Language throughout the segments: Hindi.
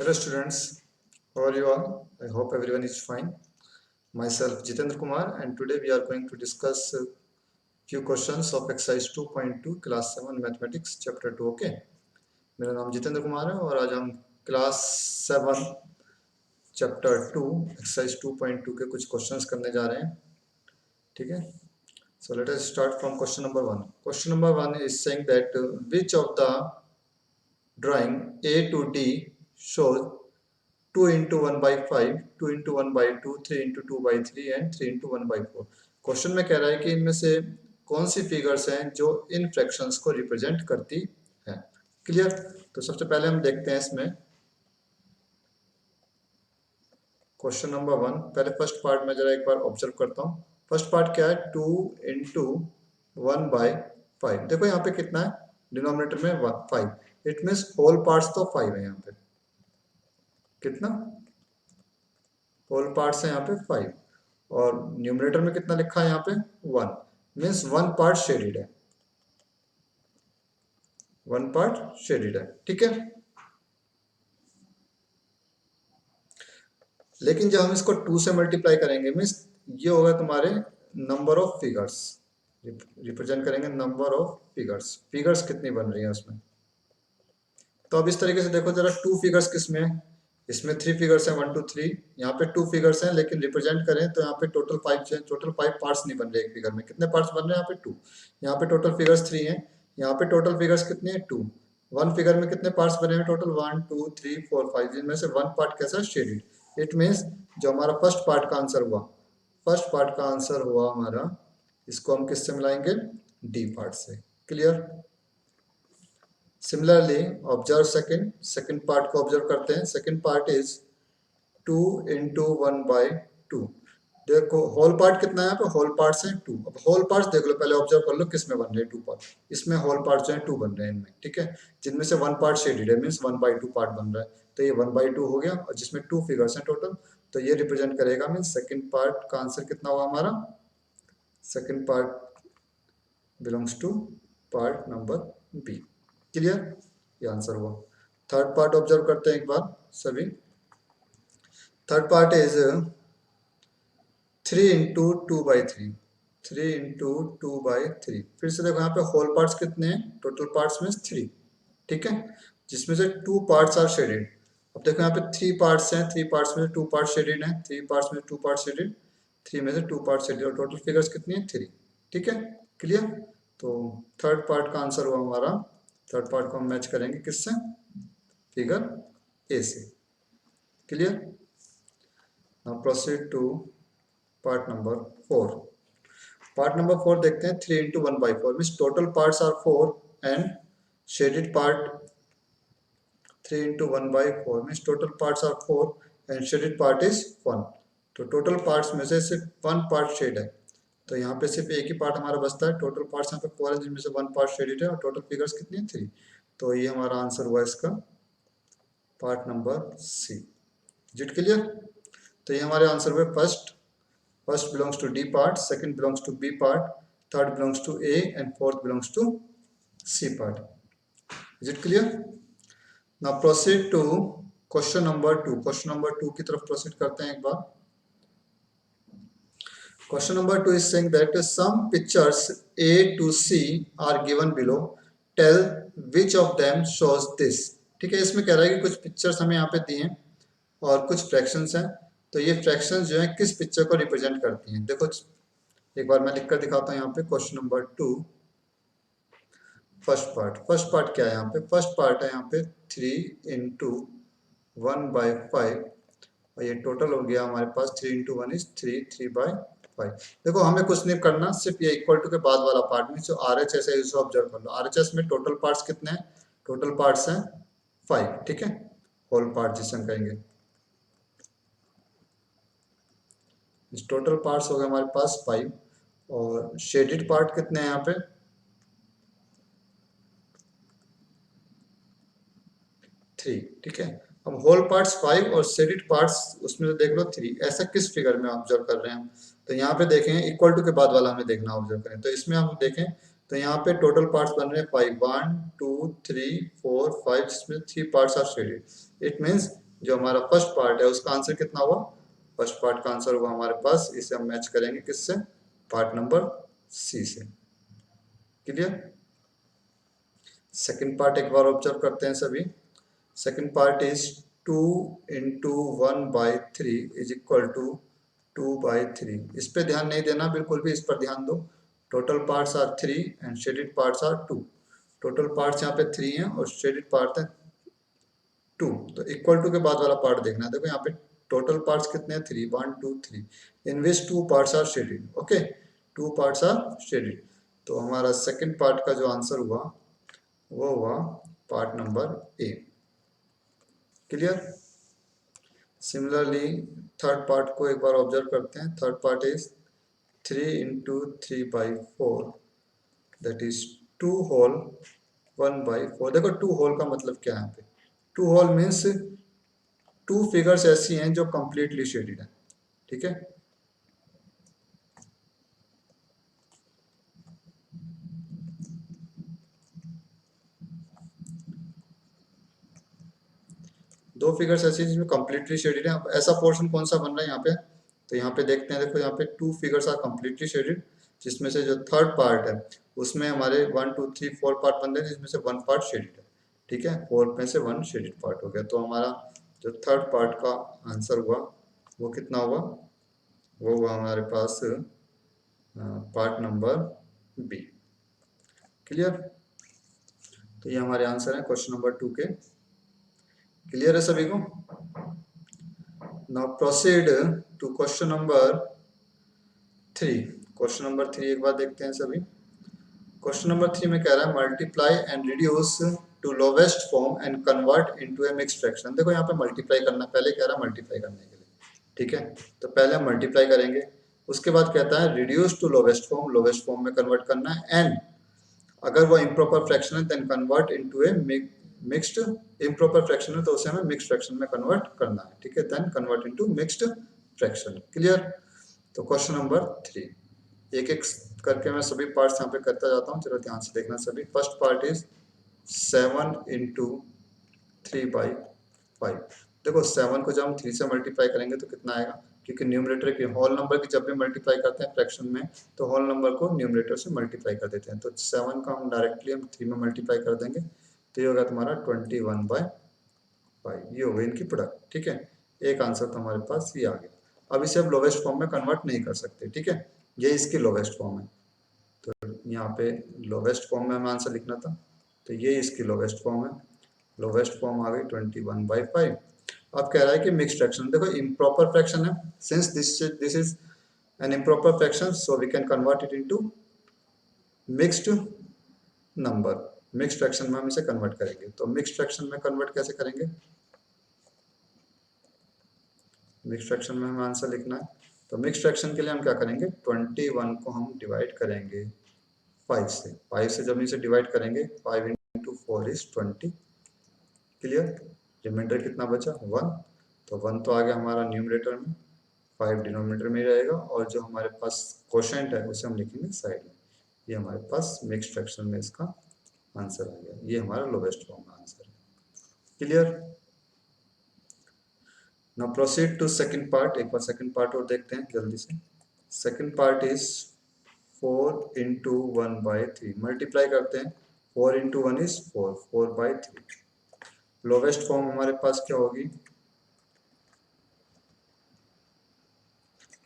Hello students, how are you all? I hope everyone is fine. Myself Jitendra Kumar and today we are going to discuss few questions of exercise 2.2 class 7 mathematics chapter 2. Okay, मेरा नाम जितेंद्र कुमार है और आज हम क्लास 7 चैप्टर 2 एक्सरसाइज 2.2 के कुछ क्वेश्चंस करने जा रहे हैं. ठीक है, so let us start from question number 1. Question number 1 is saying that which of the drawing A to D shows 2 into 1 by 5, 2 into 1 by 2, 3 into 2 by 3 and 3 into 1 by 4. Question में कह रहा है कि इनमें से कौन सी फिगर्स हैं जो इन फ्रैक्शंस को रिप्रेजेंट करती हैं. क्लियर. तो सबसे पहले हम देखते हैं इसमें क्वेश्चन नंबर 1. पहले फर्स्ट पार्ट में जरा एक बार ऑब्जर्व करता हूँ. फर्स्ट पार्ट क्या है? 2 इंटू 1 बाई 5. देखो यहाँ पे कितना है डिनोमिनेटर में 5. इट मीन्स होल पार्ट्स तो 5 है. यहाँ पे कितना होल पार्ट्स है? यहाँ पे 5 और न्यूमरेटर में कितना लिखा है? यहाँ पे 1. मीन्स 1 पार्ट शेडेड है. 1 पार्ट शेडेड है. ठीक है. लेकिन जब हम इसको 2 से मल्टीप्लाई करेंगे मीन्स ये होगा तुम्हारे नंबर ऑफ फिगर्स. रिप्रेजेंट करेंगे नंबर ऑफ फिगर्स. फिगर्स कितनी बन रही है उसमें. तो अब इस तरीके से देखो जरा. 2 फिगर्स किसमें है? इसमें 3 फिगर्स हैं 1 2 3. यहाँ पे 2 फिगर्स हैं लेकिन रिप्रेजेंट करें तो यहाँ पे टोटल 5 पार्ट्स नहीं बन रहे एक फिगर में. कितने पार्ट्स बन रहे हैं? यहाँ पे 2. यहाँ पे टोटल फिगर्स 3 हैं. यहाँ पे टोटल फिगर्स कितने हैं? 2. 1 फिगर में कितने पार्ट्स बने हैं टोटल? 1 2 3 4 5. जिनमें से 1 पार्ट कैसा? शेडेड. इट मीन्स जो हमारा फर्स्ट पार्ट का आंसर हुआ, फर्स्ट पार्ट का आंसर हुआ हमारा, इसको हम किससे मिलाएंगे? डी पार्ट से. Clear. Similarly, observe second part को observe करते हैं. Second part is 2 into 1 by 2. देखो होल पार्ट कितना है? यहाँ पे होल पार्ट्स हैं 2. अब होल पार्ट्स देख लो, पहले ऑब्जर्व कर लो किसमें बन रहे हैं 2 पार्ट. इसमें होल पार्ट्स जो हैं 2 बन रहे हैं इनमें. ठीक है. जिनमें से 1 पार्ट शेडेड है मीन्स 1 by 2 पार्ट बन रहा है. तो ये 1 by 2 हो गया और जिसमें 2 फिगर्स हैं टोटल. तो ये रिप्रेजेंट करेगा मीन्स सेकेंड पार्ट का आंसर कितना हुआ हमारा? Second part belongs to part number B. Clear. ये आंसर हुआ. थर्ड पार्ट ऑब्जर्व करते हैं एक बार सभी. Third part is 3 into 2 by 3. 3 into 2 by 3. फिर से देखो यहाँ पे होल पार्ट्स कितने हैं? टोटल पार्ट्स में 3. ठीक है. जिसमें से 2 पार्ट्स आर शेडेड. अब देखो यहाँ पे 3 पार्ट्स हैं. 3 पार्ट्स में 2 पार्ट शेडेड हैं. 3 पार्ट्स में 2 पार्ट शेडेड. 3 में से 2 पार्ट शेडेड और टोटल फिगर्स कितनी है? 3. ठीक है. क्लियर. तो थर्ड पार्ट का आंसर हुआ हमारा. थर्ड पार्ट को हम मैच करेंगे किससे? फिगर ए से. Clear. Now proceed to part number 4. Part number 4 देखते हैं. 3 into 1 by 4 means total parts are 4 and shaded part 3 into 1 by 4 means total parts are 4 and shaded part is 1. तो टोटल पार्ट्स में से सिर्फ 1 पार्ट शेड है. तो यहाँ पे सिर्फ एक ही पार्ट हमारा बचता है. टोटल पार्ट्स यहाँ पे 4 है जिनमें से 1 पार्ट शेडेड है और टोटल फिगर्स कितनी है? 3. तो ये हमारा आंसर हुआ इसका पार्ट नंबर सी. जिट क्लियर. तो ये हमारे आंसर हुए first belongs to D part, second belongs to B part, third belongs to A and fourth belongs to C part. Is it clear. Now proceed to question number 2. Question number 2 की तरफ प्रोसीड करते हैं एक बार. Question number 2 is saying that some pictures A to C are given below. Tell which of them shows this. ठीक है. इसमें कह रहा है कि कुछ पिक्चर्स हमें यहाँ पे दी हैं और कुछ फ्रैक्शंस हैं. तो ये फ्रैक्शंस जो हैं किस पिक्चर को रिप्रेजेंट करती हैं? देखो एक बार मैं लिखकर दिखाता हूँ यहाँ पे. क्वेश्चन नंबर 2 फर्स्ट पार्ट क्या है? यहाँ पे फर्स्ट पार्ट है यहाँ पे 3 इंटू 1 बाई 5 और ये टोटल हो गया हमारे पास 3 इंटू 1 इज 3 बाई 5. देखो हमें कुछ नहीं करना, सिर्फ ये इक्वल टू के बाद वाला पार्ट में जो RHS है इसे ऑब्जर्व कर लो. RHS में टोटल पार्ट्स कितने हैं? टोटल पार्ट्स हैं 5. ठीक है. होल पार्ट जिसे हम कहेंगे. इस टोटल पार्ट्स हो गए हमारे पास 5 और शेडेड पार्ट कितने हैं यहाँ पे? 3. ठीक है. अब होल पार्ट्स 5 और शेडेड पार्ट्स उसमें से देख लो 3. ऐसा किस फिगर में ऑब्जर्व कर रहे हैं हम? तो यहाँ पे देखें इक्वल टू के बाद वाला हमें देखना ऑब्जर्व करें. तो इसमें हम देखें तो यहाँ पे टोटल पार्ट्स बन रहे हैं 5. 1 2 3 4 5 जिसमें 3 parts are shaded. It means जो हमारा फर्स्ट पार्ट है उसका आंसर कितना हुआ, फर्स्ट पार्ट का आंसर हुआ हमारे पास, इसे हम मैच करेंगे किससे, पार्ट नंबर सी से। क्लियर। सेकंड पार्ट एक बार ऑब्जर्व करते हैं सभी। Second part is 2 into 1/3 is equal to 2/3। इस पे ध्यान नहीं देना बिल्कुल भी, इस पर ध्यान दो। Total parts are 3 and shaded parts are 2। Total parts यहाँ पे 3 हैं और शेडेड पार्ट है 2। तो इक्वल टू के बाद वाला पार्ट देखना है। देखो यहाँ पे टोटल पार्ट्स कितने हैं, 3, 1 2 3, in which 2 parts are shaded. Okay, 2 parts are shaded. तो हमारा सेकंड पार्ट का जो आंसर हुआ वो हुआ part number A. Clear. Similarly third part को एक बार ऑब्जर्व करते हैं। Third part is 3 into 3/4 that is 2 whole 1/4। देखो 2 होल का मतलब क्या है यहाँ पे, 2 होल मीन्स 2 फिगर्स ऐसी हैं जो कंप्लीटली शेडेड है। ठीक है, दो फिगर्स ऐसी जिसमें कंप्लीटली शेडेड है। अब ऐसा पोर्शन कौन सा बन रहा है यहाँ पे, तो यहाँ पे देखते हैं। देखो यहाँ पे 2 फिगर्स आर कंप्लीटली शेडेड, जिसमें से जो थर्ड पार्ट है उसमें हमारे 1 2 3 4 पार्ट बन रहे हैं, जिसमें से 1 पार्ट शेडेड है। ठीक है, 4 में से 1 शेडेड पार्ट हो गया। तो हमारा जो थर्ड पार्ट का आंसर हुआ वो कितना हुआ, वो हुआ हमारे पास पार्ट नंबर बी। क्लियर। तो ये हमारे आंसर है क्वेश्चन नंबर 2 के। क्लियर है सभी को। Now proceed to question number 3। Question number 3 एक बार देखते हैं सभी। क्वेश्चन नंबर 3 में कह रहा है multiply and reduce to lowest form and convert into a mixed fraction. देखो यहाँ पे मल्टीप्लाई करना, पहले कह रहा है मल्टीप्लाई करने के लिए। ठीक है, तो पहले हम मल्टीप्लाई करेंगे, उसके बाद कहता है reduce to lowest form, lowest form में कन्वर्ट करना है। एंड अगर वो इम्प्रॉपर फ्रैक्शन है then convert into a mixed, improper fraction है तो उसे हमें मिक्स्ड फ्रैक्शन में कन्वर्ट करना है। ठीक है, then convert into mixed fraction. Clear. तो क्वेश्चन नंबर 3 एक एक करके मैं सभी पार्ट्स यहाँ पे करता जाता हूँ, चलो ध्यान से देखना सभी। First part is 7 into 3/5। देखो 7 को जब हम 3 से मल्टीप्लाई करेंगे तो कितना आएगा, क्योंकि न्यूमरेटर की होल नंबर की जब भी मल्टीप्लाई करते हैं फ्रैक्शन में तो होल नंबर को न्यूमरेटर से मल्टीप्लाई कर देते हैं। तो 7 का हम डायरेक्टली हम 3 में मल्टीप्लाई कर देंगे तो ये होगा तुम्हारा 21/5। ये हो गई इनकी प्रोडक्ट। ठीक है, एक आंसर तो हमारे पास ये आ गया। अब इसे अब लोवेस्ट फॉर्म में कन्वर्ट नहीं कर सकते। ठीक है, ये इसकी लोवेस्ट फॉर्म है। तो यहाँ पे लोवेस्ट फॉर्म में हमें आंसर लिखना था, तो ये इसकी लोवेस्ट फॉर्म है। लोवेस्ट फॉर्म आ गई 21/5। अब कह रहा है कि मिक्स्ड फ्रैक्शन। देखो इम्प्रॉपर फ्रैक्शन है, since this is an improper fraction so we can convert it into mixed number. Mixed fraction में हम इसे कन्वर्ट करेंगे। तो मिक्स्ड फ्रैक्शन में कन्वर्ट कैसे करेंगे, मिक्स्ड फ्रैक्शन में हमें आंसर लिखना है। तो मिक्स्ड फ्रैक्शन के लिए हम क्या करेंगे, 21 को हम डिवाइड करेंगे 5 से। 5 से जब इसे डिवाइड करेंगे 5 इंटू 4 इज 20। क्लियर। रिमाइंडर कितना बचा, 1। तो 1 तो आ गया हमारा न्यूमरेटर में, 5 डिनोमिनेटर में ही रहेगा, और जो हमारे पास क्वोशेंट है उसे हम लिखेंगे साइड में। ये हमारे पास मिक्स्ड फ्रैक्शन में इसका आंसर आ गया। ये हमारा लोवेस्ट फॉर्म का आंसर है। Clear. Now proceed to second part. एक बार सेकंड पार्ट और देखते हैं जल्दी से। Second part is 4 into 1/3। Multiply करते हैं, 4 इंटू 1 इज 4, 4/3। लोवेस्ट फॉर्म हमारे पास क्या होगी,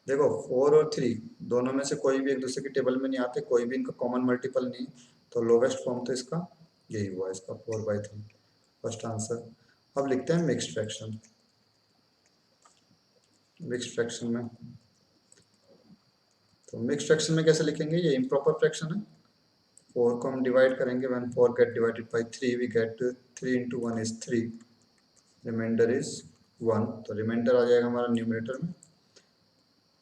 देखो 4 और 3 दोनों में से कोई भी एक दूसरे की टेबल में नहीं आते, कोई भी इनका कॉमन मल्टीपल नहीं, तो लोवेस्ट फॉर्म तो इसका यही हुआ, इसका 4/3 फर्स्ट आंसर। अब लिखते हैं मिक्स्ड फ्रैक्शन। मिक्स्ड फ्रैक्शन में, तो मिक्स्ड फ्रैक्शन में कैसे लिखेंगे, ये इम्प्रॉपर फ्रैक्शन है। 4 को हम डिवाइड करेंगे, when 4 get divided by 3 we get 3 into 1 is 3, reminder is 1। तो रिमाइंडर आ जाएगा हमारा न्यूमरेटर में,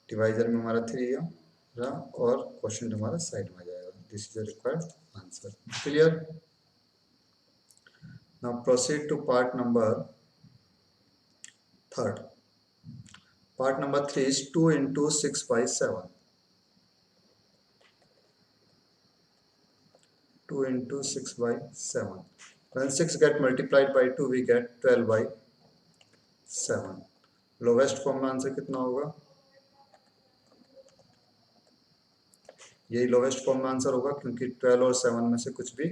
डिवाइजर में हमारा 3 है और क्वेश्चन हमारा साइड में आ जाएगा। This is the required answer. Clear. Now proceed to part number third. Part number 3 is 2 into 6/7. 2 into 6/7. When 6 get multiplied by 2, we get 12/7. 7। Lowest form में आंसर कितना होगा? यही लोवेस्ट फॉर्म में आंसर होगा, क्योंकि 12 और 7 में से कुछ भी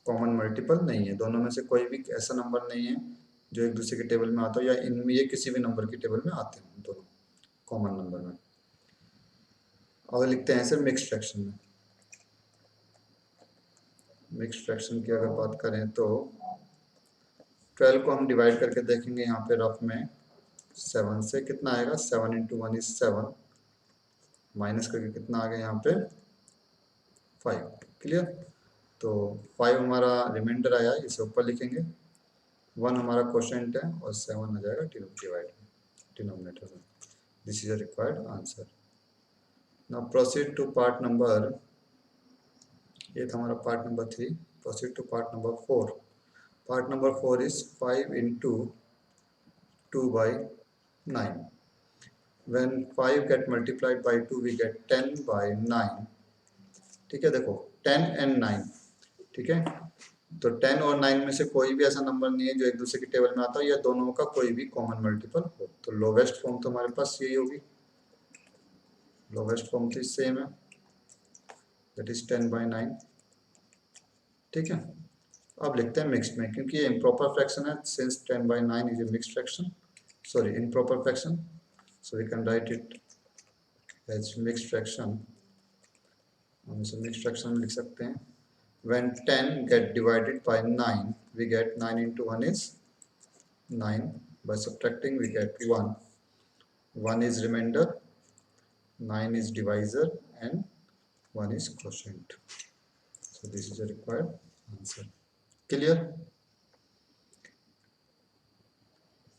कॉमन मल्टीपल नहीं है। दोनों में से कोई भी ऐसा नंबर नहीं है जो एक दूसरे के टेबल में आता हो, या इनमें ये किसी भी नंबर की टेबल में आते हैं दोनों कॉमन नंबर में। और लिखते हैं सर मिक्स्ड फ्रैक्शन में। मिक्स्ड फ्रैक्शन की अगर बात करें तो 12 को हम डिवाइड करके देखेंगे यहाँ पे रफ में 7 से। कितना आएगा? 7 इंटू 1 इज 7, माइनस करके कितना आ गया यहाँ पे? 5। क्लियर? तो 5 हमारा रिमाइंडर आया, इसे ऊपर लिखेंगे। 1 हमारा क्वोशंट है और 7 आ जाएगा डिवाइड डिनोमिनेटर में। This is a required answer. Now proceed to part number, ये था हमारा part number 3। Proceed to part number 4। Part number 4 is 5 into 2 by 9. When 5 get multiplied by 2 we get 10 by 9। ठीक है, देखो 10 and 9, ठीक है। तो 10 और 9 में से कोई भी ऐसा नंबर नहीं है जो एक दूसरे की टेबल में आता हो, या दोनों का कोई भी कॉमन मल्टीपल हो। तो लोवेस्ट फॉर्म तो हमारे पास यही होगी, लोवेस्ट फॉर्म तो सेम है, दैट इज 10 by 9। ठीक है, अब लिखते हैं मिक्स्ड में, क्योंकि ये इम्प्रॉपर फ्रैक्शन है। Since 10 by 9 is a mixed fraction, sorry improper fraction, so we can write it as mixed fraction। हम इसे मिक्स्ड फ्रैक्शन में लिख सकते हैं। when 10 get divided by 9 we get 9 into 1 is 9, by subtracting we get 1, 1 is remainder, 9 is divisor and 1 is quotient। so this is a required answer। clear?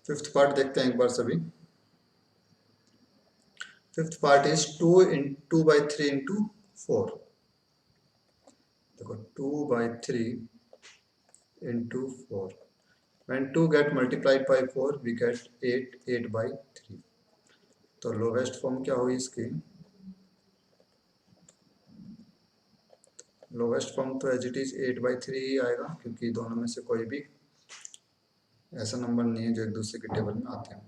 Fifth part देखते हैं एक बार सभी। Fifth part is 2 by 3 into 4। देखो 2 by 3 into 4। when 2 get multiplied by 4 we get 8 by 3। तो लोवेस्ट फॉर्म क्या हुई इसकी? लोवेस्ट फॉर्म तो एज इट इज 8 by 3 ही आएगा, क्योंकि दोनों में से कोई भी ऐसा नंबर नहीं है जो एक दूसरे के टेबल में आते हैं।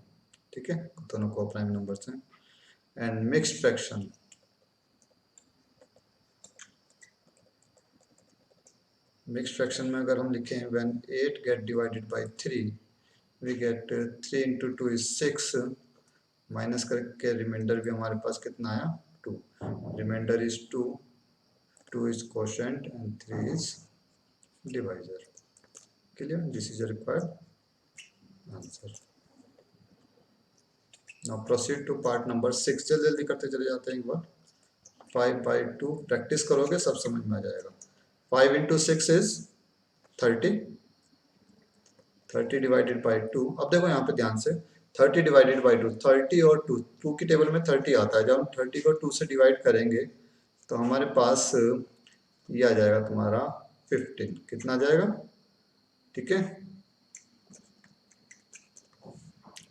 ठीक है, दोनों को प्राइम नंबर्स हैं। And mixed fraction, mixed fraction में अगर हम लिखें when 8 get divided by 3 we get 3 into 2 is 6, minus करके रिमाइंडर भी हमारे पास कितना आया? 2। Reminder is 2, 2 is quotient and 3 is divisor। clear? this is a required answer। now proceed to part number 6। जल्दी जल्दी करते चले जाते हैं एक बार। 5 by 2 प्रैक्टिस करोगे सब समझ में आ जाएगा। 5 into 6 is 30, 30 डिवाइडेड बाई 2। अब देखो यहाँ पे ध्यान से, 30 डिवाइडेड बाई 2, 30 और 2 की टेबल में 30 आता है। जब हम 30 को 2 से डिवाइड करेंगे तो हमारे पास ये आ जाएगा तुम्हारा 15। कितना आ जाएगा? ठीक है,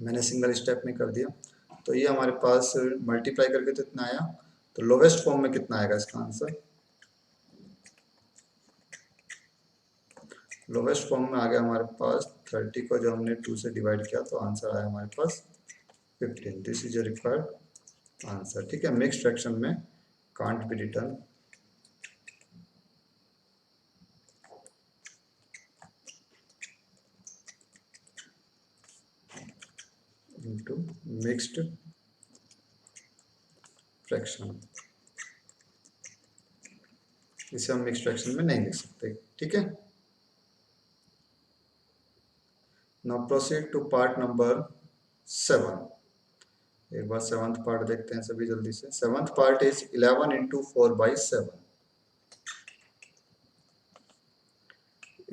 मैंने सिंगल स्टेप में कर दिया। तो ये हमारे पास मल्टीप्लाई करके तो इतना आया। तो लोवेस्ट फॉर्म में कितना आएगा इसका आंसर? लोवेस्ट फॉर्म में आ गया हमारे पास 30 को जो हमने 2 से डिवाइड किया तो आंसर आया हमारे पास 15। This is a required answer. ठीक है, मिक्स्ड फ्रैक्शन में can't be written. Into mixed fraction, इसे हम मिक्स्ड फ्रैक्शन में नहीं लिख सकते। ठीक है, now proceed to part number 7। एक बार सेवंथ पार्ट देखते हैं सभी जल्दी से। Seventh part is 11 into 4 by 7।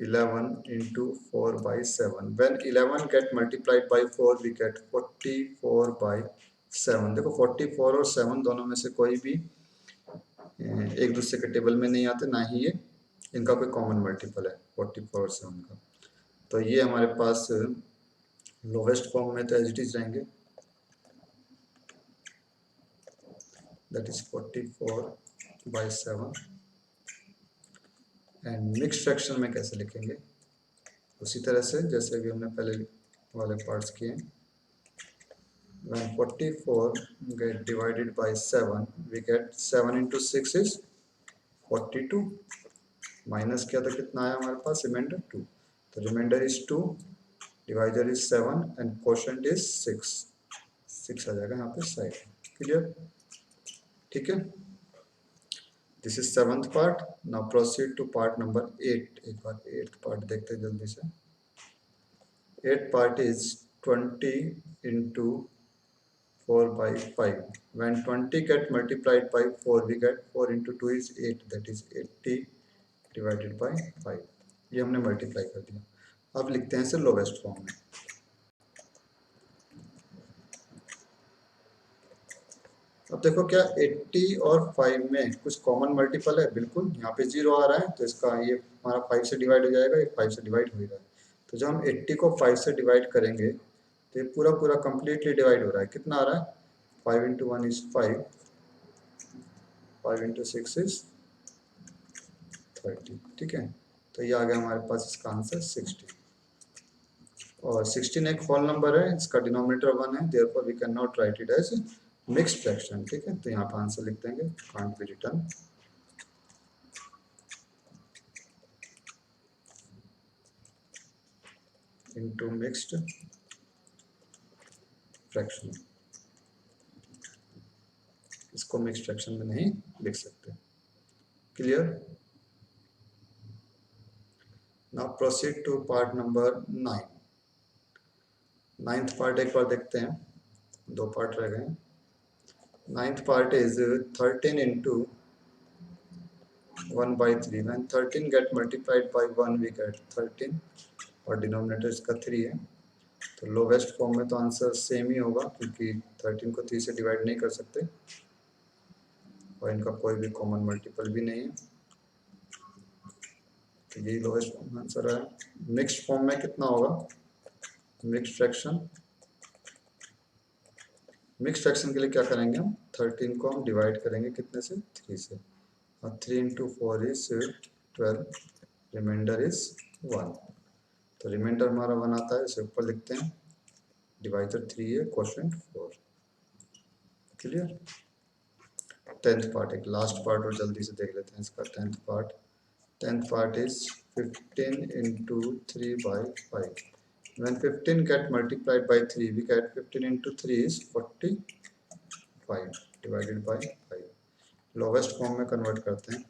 11 into 4 by 7। when 11 get multiplied by 4 we get 44 by 7। देखो 44 और 7 दोनों में से कोई भी एक दूसरे के टेबल में नहीं आते, ना ही ये इनका कोई कॉमन मल्टीपल है 44 और 7 का। तो ये हमारे पास लोवेस्ट फॉर्म में तो एज इट इज रहेंगे, that is 44 by 7। And mixed fraction में कैसे लिखेंगे? उसी तरह से जैसे भी हमने पहले वाले पार्ट्स किए। When 44 get divided by 7, we get 7 into 6 is 42. Minus किया तो कितना आया हमारे पास, रिमाइंडर 2। तो reminder is 2, divisor is 7 and quotient is 6। 6 आ जाएगा यहाँ पे साइड। क्लियर? ठीक है, this is seventh part. Now proceed to part number 8। एक बार 8th पार्ट देखते हैं जल्दी से। 8th part is 20 into 4 by 5. When 20 get multiplied by 4, we get 4 into 2 is 8, that is 80 divided by 5। ये हमने मल्टीप्लाई कर दिया। अब लिखते हैं इसे लोवेस्ट फॉर्म में। अब देखो क्या 80 और 5 में कुछ कॉमन मल्टीपल है? बिल्कुल, यहाँ पे 0 आ रहा है तो इसका ये हमारा 5 से डिवाइड हो जाएगा, ये 5 से डिवाइड हो रहा है। तो जब हम 80 को 5 से डिवाइड करेंगे तो ये पूरा पूरा कंप्लीटली डिवाइड हो रहा है। कितना आ रहा है? 5 into 1 is 5, 5 into 6 is 30। ठीक है, तो ये आ गया हमारे पास इसका आंसर 60। और 16 एक होल नंबर है, इसका डिनोमिनेटर 1 है, therefore we can not write it as mixed fraction. ठीक है, तो यहाँ पर आंसर लिख देंगे can't be written into mixed fraction. इसको मिक्स्ड फ्रैक्शन में नहीं लिख सकते। Clear? Now proceed to part number 9। 9th part एक बार देखते हैं, 2 पार्ट रह गए। 9th part is 13 into 1 by 3। When 13 get multiplied by 1, we get 13 और डिनोमिनेटर इसका 3 है। तो लोवेस्ट फॉर्म में तो आंसर सेम ही होगा क्योंकि 13 को 3 से डिवाइड नहीं कर सकते और इनका कोई भी कॉमन मल्टीपल भी नहीं है, तो यही लोवेस्ट फॉर्म में आंसर है। मिक्स्ड फॉर्म में कितना होगा? Mixed fraction. मिक्स्ड फ्रैक्शन के लिए क्या करेंगे हम? 13 को हम डिवाइड करेंगे कितने से? 3 से, और 3 into 4 is 12, रिमाइंडर इज 1। तो रिमाइंडर हमारा 1 आता है, इसे ऊपर लिखते हैं, डिवाइजर 3 है, क्वोशंट 4। क्लियर? 10th पार्ट एक लास्ट पार्ट और जल्दी से देख लेते हैं इसका। 10th part. 10th part is 15 into 3 by 5। When 15 get multiplied by 3, we get 15 into 3 is 45 divided by 5। Lowest form में कन्वर्ट करते हैं।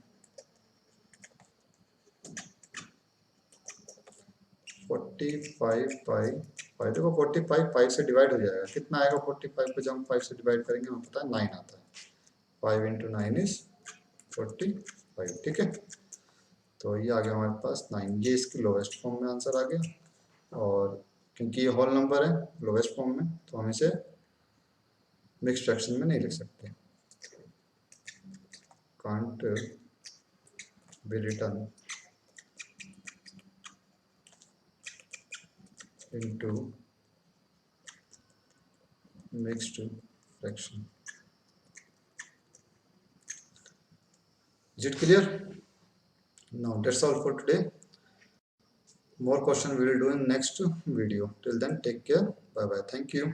45 बाई 5, देखो 45 5 से डिवाइड हो जाएगा, कितना आएगा 45 को जब हम 5 से डिवाइड करेंगे? हमें पता है 9 आता है। 5 into 9 is 45। ठीक है, तो ये आ गया हमारे पास 9। ये इसकी लोवेस्ट फॉर्म में आंसर आ गया, और क्योंकि ये होल नंबर है लोवेस्ट फॉर्म में, तो हम इसे मिक्स्ड फ्रैक्शन में नहीं लिख सकते। Can't be return into mixed fraction। Is it clear? Now that's all for today. More question we will do in next video. Till then, take care. Bye bye. Thank you.